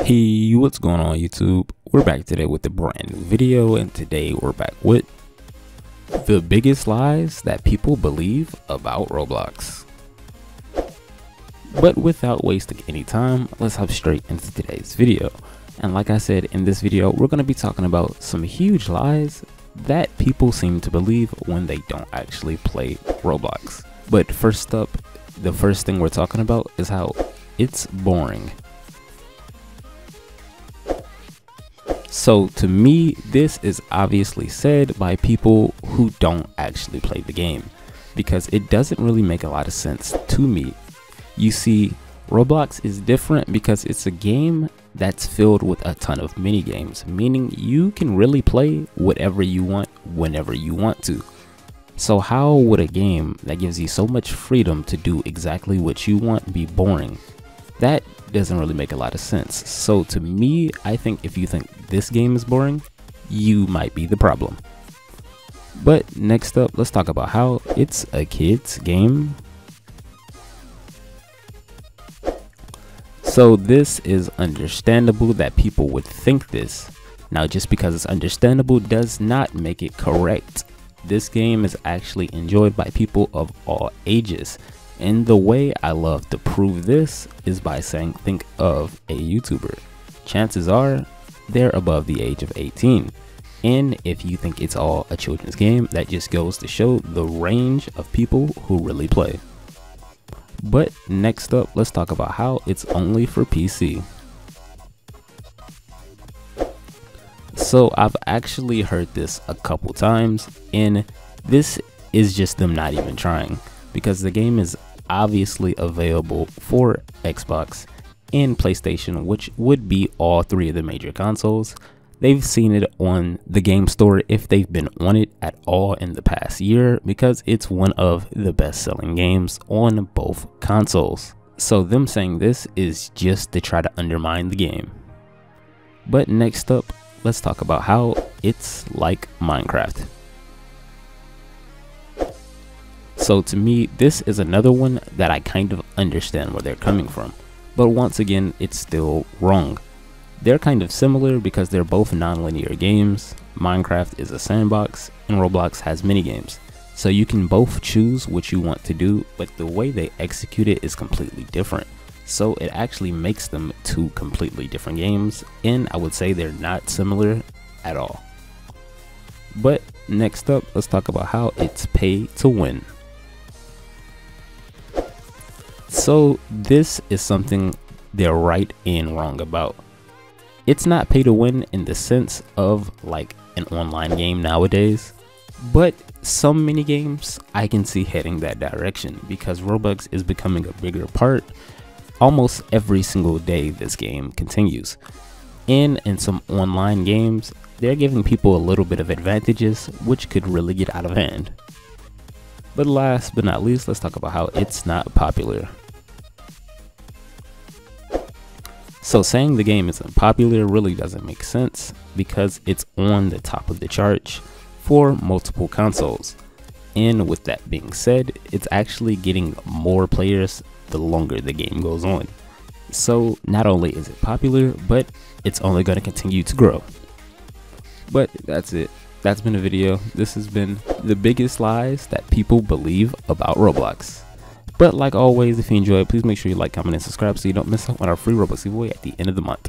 Hey, what's going on YouTube? We're back today with a brand new video, and today we're back with the biggest lies that people believe about Roblox. But without wasting any time, let's hop straight into today's video. And like I said, in this video we're going to be talking about some huge lies that people seem to believe when they don't actually play Roblox. But first up, the first thing we're talking about is how it's boring. So to me, this is obviously said by people who don't actually play the game, because it doesn't really make a lot of sense to me. You see, Roblox is different because it's a game that's filled with a ton of mini games, meaning you can really play whatever you want whenever you want to. So how would a game that gives you so much freedom to do exactly what you want be boring? That doesn't really make a lot of sense. So to me, I think if you think this game is boring, you might be the problem. But next up, let's talk about how it's a kid's game. So this is understandable that people would think this. Now, just because it's understandable does not make it correct. This game is actually enjoyed by people of all ages. And the way I love to prove this is by saying, think of a YouTuber. Chances are they're above the age of 18. And if you think it's all a children's game, that just goes to show the range of people who really play. But next up, let's talk about how it's only for PC. So I've actually heard this a couple times, and this is just them not even trying, because the game is obviously available for Xbox and PlayStation, which would be all three of the major consoles. They've seen it on the game store if they've been on it at all in the past year, because it's one of the best selling games on both consoles. So them saying this is just to try to undermine the game. But next up, let's talk about how it's like Minecraft. So to me, this is another one that I kind of understand where they're coming from, but once again, it's still wrong. They're kind of similar because they're both non-linear games. Minecraft is a sandbox and Roblox has minigames. So you can both choose what you want to do, but the way they execute it is completely different. So it actually makes them two completely different games, and I would say they're not similar at all. But next up, let's talk about how it's pay to win. So this is something they're right and wrong about. It's not pay to win in the sense of like an online game nowadays, but some mini games I can see heading that direction, because Roblox is becoming a bigger part almost every single day this game continues. And in some online games, they're giving people a little bit of advantages, which could really get out of hand. But last but not least, let's talk about how it's not popular. So saying the game isn't popular really doesn't make sense, because it's on the top of the charts for multiple consoles. And with that being said, it's actually getting more players the longer the game goes on. So not only is it popular, but it's only going to continue to grow. But that's it. That's been a video. This has been the biggest lies that people believe about Roblox. But like always, if you enjoyed, please make sure you like, comment, and subscribe so you don't miss out on our free Roblox giveaway at the end of the month.